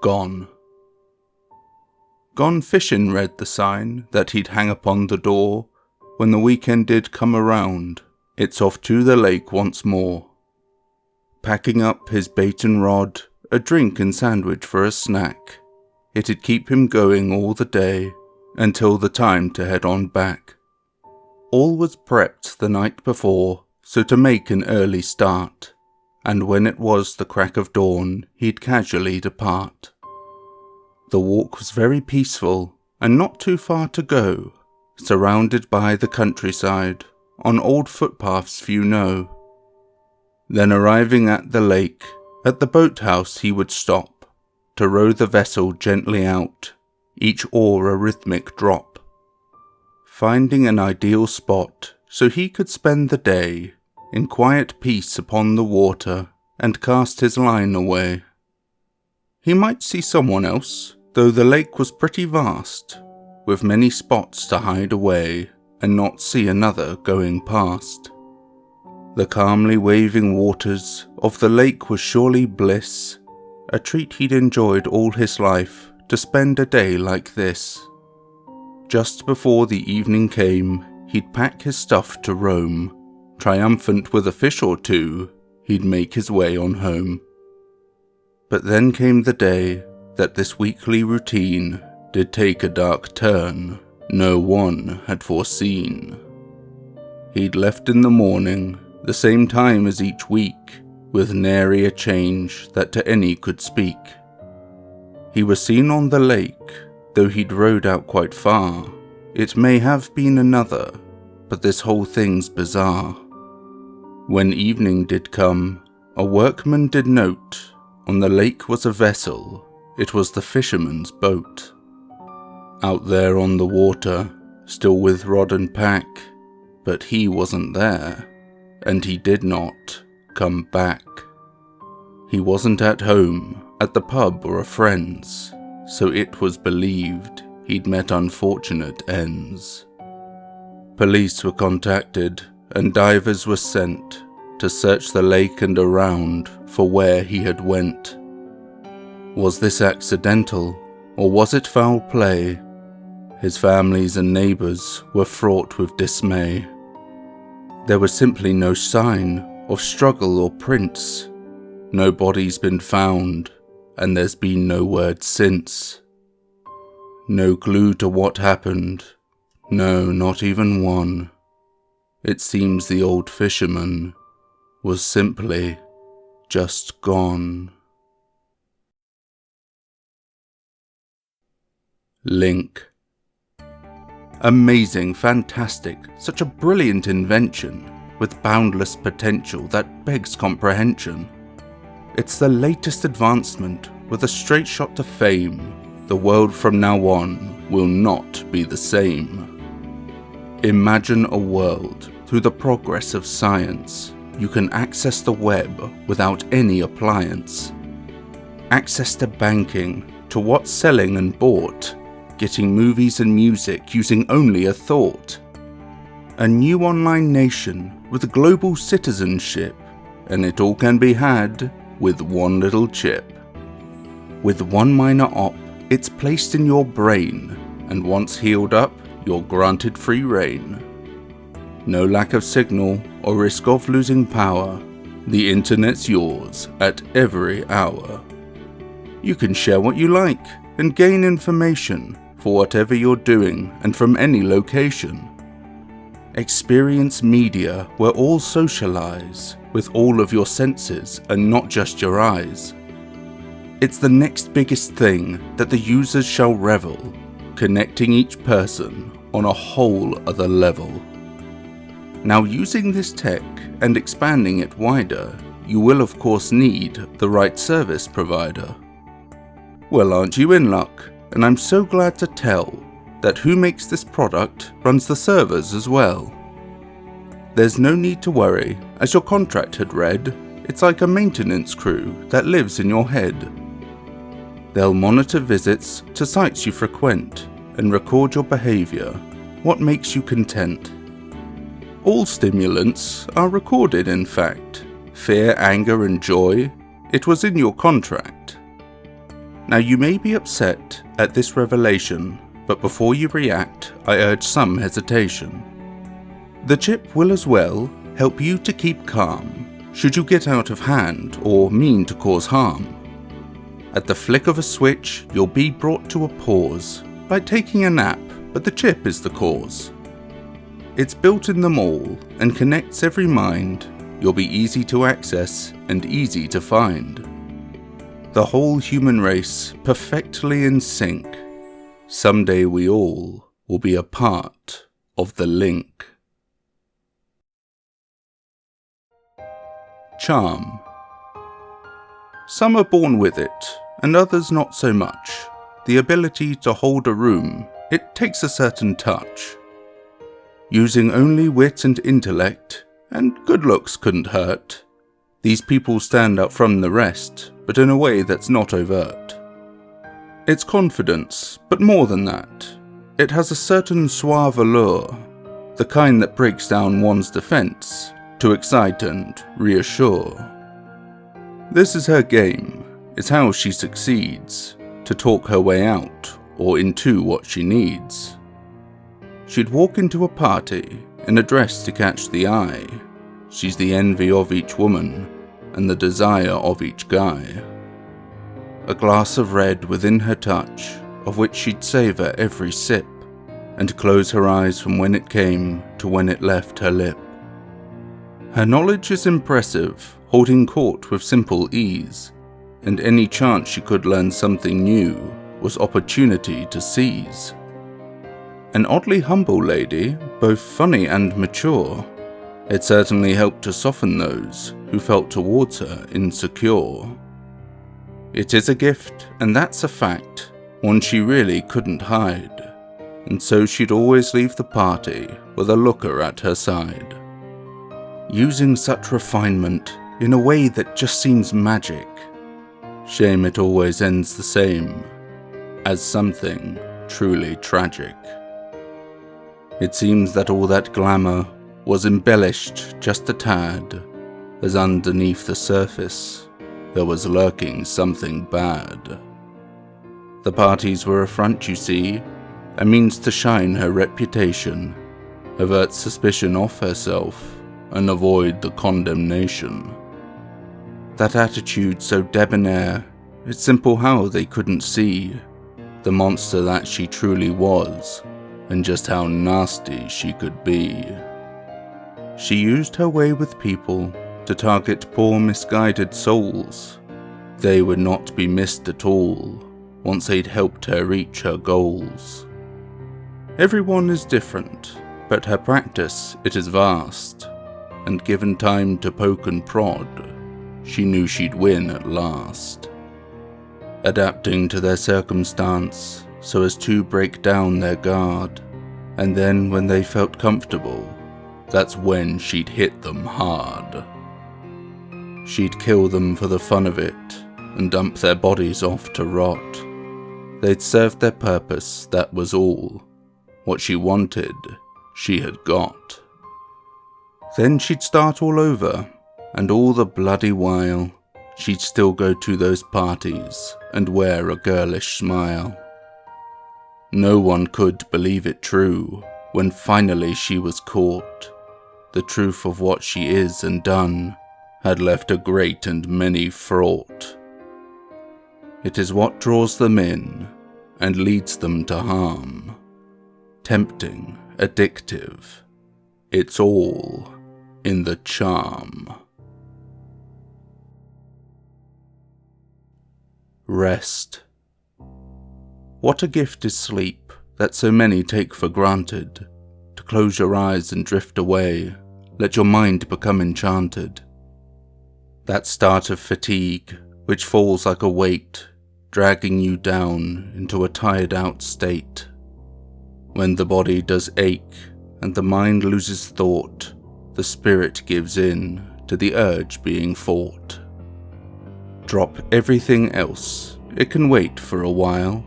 gone. Gone fishing read the sign that he'd hang upon the door. When the weekend did come around, it's off to the lake once more. Packing up his bait and rod, a drink and sandwich for a snack. It'd keep him going all the day, until the time to head on back. All was prepped the night before, so to make an early start, and when it was the crack of dawn, he'd casually depart. The walk was very peaceful, and not too far to go, surrounded by the countryside, on old footpaths few know. Then arriving at the lake, at the boathouse he would stop, to row the vessel gently out, each oar a rhythmic drop. Finding an ideal spot, so he could spend the day, in quiet peace upon the water, and cast his line away. He might see someone else, though the lake was pretty vast, with many spots to hide away, and not see another going past. The calmly waving waters of the lake was surely bliss, a treat he'd enjoyed all his life, to spend a day like this. Just before the evening came, he'd pack his stuff to roam, triumphant with a fish or two, he'd make his way on home. But then came the day that this weekly routine did take a dark turn no one had foreseen. He'd left in the morning, the same time as each week, with nary a change that to any could speak. He was seen on the lake, though he'd rowed out quite far. It may have been another, but this whole thing's bizarre. When evening did come, a workman did note, on the lake was a vessel, it was the fisherman's boat. Out there on the water, still with rod and pack, but he wasn't there, and he did not come back. He wasn't at home, at the pub or a friend's, so it was believed he'd met unfortunate ends. Police were contacted, and divers were sent to search the lake and around for where he had went. Was this accidental, or was it foul play? His families and neighbours were fraught with dismay. There was simply no sign of struggle or prints. No body's been found, and there's been no word since. No clue to what happened, no, not even one. It seems the old fisherman was simply just gone. Link. Amazing, fantastic, such a brilliant invention, with boundless potential that begs comprehension. It's the latest advancement, with a straight shot to fame. The world from now on will not be the same. Imagine a world, through the progress of science, you can access the web without any appliance. Access to banking, to what's selling and bought, getting movies and music using only a thought. A new online nation with global citizenship, and it all can be had with one little chip. With one minor op, it's placed in your brain, and once healed up, you're granted free reign. No lack of signal or risk of losing power, the internet's yours at every hour. You can share what you like and gain information for whatever you're doing and from any location. Experience media where all socialize with all of your senses and not just your eyes. It's the next biggest thing that the users shall revel, connecting each person on a whole other level. Now, using this tech and expanding it wider, you will of course need the right service provider. Well, aren't you in luck? And I'm so glad to tell that who makes this product runs the servers as well. There's no need to worry, as your contract had read, it's like a maintenance crew that lives in your head. They'll monitor visits to sites you frequent and record your behaviour, what makes you content. All stimulants are recorded, in fact. Fear, anger and joy, it was in your contract. Now you may be upset at this revelation, but before you react, I urge some hesitation. The chip will as well help you to keep calm, should you get out of hand or mean to cause harm. At the flick of a switch, you'll be brought to a pause, like taking a nap, but the chip is the cause. It's built in them all and connects every mind. You'll be easy to access and easy to find. The whole human race perfectly in sync. Someday we all will be a part of the link. Charm. Some are born with it, and others not so much. The ability to hold a room, it takes a certain touch. Using only wit and intellect, and good looks couldn't hurt. These people stand out from the rest, but in a way that's not overt. It's confidence, but more than that. It has a certain suave allure, the kind that breaks down one's defense, to excite and reassure. This is her game, it's how she succeeds, to talk her way out, or into what she needs. She'd walk into a party, in a dress to catch the eye. She's the envy of each woman, and the desire of each guy. A glass of red within her touch, of which she'd savour every sip, and close her eyes from when it came to when it left her lip. Her knowledge is impressive, holding court with simple ease, and any chance she could learn something new was opportunity to seize. An oddly humble lady, both funny and mature, it certainly helped to soften those who felt towards her insecure. It is a gift, and that's a fact, one she really couldn't hide, and so she'd always leave the party with a looker at her side. Using such refinement in a way that just seems magic. Shame it always ends the same, as something truly tragic. It seems that all that glamour was embellished just a tad, as underneath the surface there was lurking something bad. The parties were a front, you see, a means to shine her reputation, avert suspicion off herself, and avoid the condemnation. That attitude so debonair, it's simple how they couldn't see the monster that she truly was, and just how nasty she could be. She used her way with people to target poor misguided souls. They would not be missed at all once they'd helped her reach her goals. Everyone is different, but her practice it is vast, and given time to poke and prod, she knew she'd win at last. Adapting to their circumstance so as to break down their guard, and then when they felt comfortable, that's when she'd hit them hard. She'd kill them for the fun of it, and dump their bodies off to rot. They'd served their purpose, that was all. What she wanted, she had got. Then she'd start all over, and all the bloody while, she'd still go to those parties and wear a girlish smile. No one could believe it true when finally she was caught. The truth of what she is and done had left a great and many fraught. It is what draws them in and leads them to harm. Tempting, addictive, it's all in the charm. Rest. What a gift is sleep that so many take for granted. To close your eyes and drift away, let your mind become enchanted. That start of fatigue, which falls like a weight, dragging you down into a tired out state. When the body does ache and the mind loses thought, the spirit gives in to the urge being fought. Drop everything else, it can wait for a while.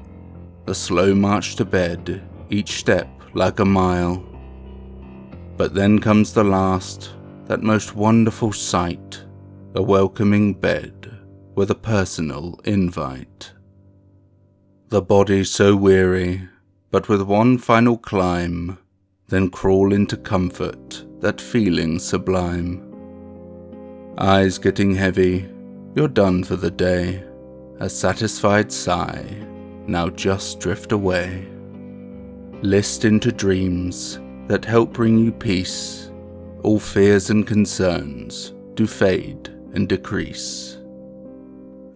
The slow march to bed, each step like a mile. But then comes the last, that most wonderful sight, a welcoming bed with a personal invite. the body so weary, but with one final climb, then crawl into comfort, that feeling sublime. Eyes getting heavy, you're done for the day, a satisfied sigh, now just drift away. List into dreams that help bring you peace, all fears and concerns do fade and decrease.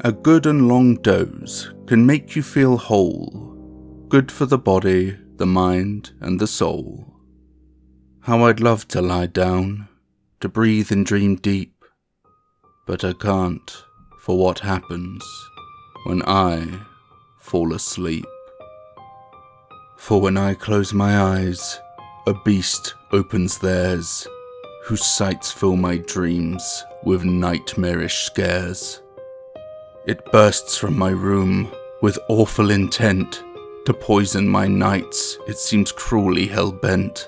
A good and long doze can make you feel whole, good for the body, the mind, and the soul. How I'd love to lie down, to breathe and dream deep, but I can't, for what happens when I fall asleep. For when I close my eyes, a beast opens theirs, whose sights fill my dreams with nightmarish scares. It bursts from my room with awful intent to poison my nights, it seems cruelly hell-bent.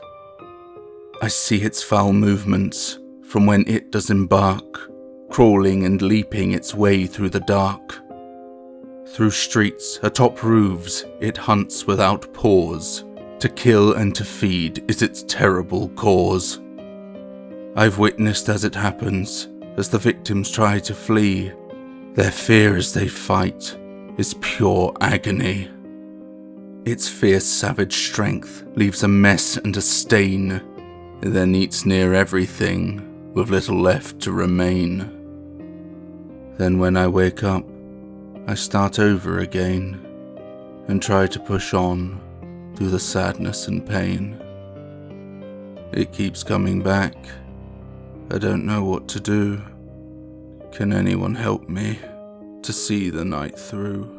I see its foul movements from when it does embark, crawling and leaping its way through the dark. Through streets, atop roofs, it hunts without pause. To kill and to feed is its terrible cause. I've witnessed as it happens, as the victims try to flee. Their fear as they fight is pure agony. Its fierce savage strength leaves a mess and a stain, it then eats near everything, with little left to remain. Then when I wake up, I start over again, and try to push on through the sadness and pain. It keeps coming back, I don't know what to do. Can anyone help me to see the night through?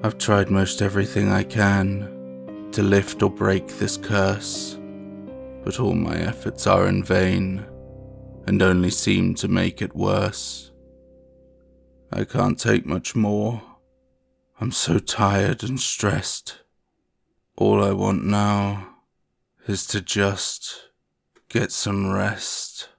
I've tried most everything I can to lift or break this curse, but all my efforts are in vain and only seem to make it worse. I can't take much more. I'm so tired and stressed. All I want now is to just get some rest.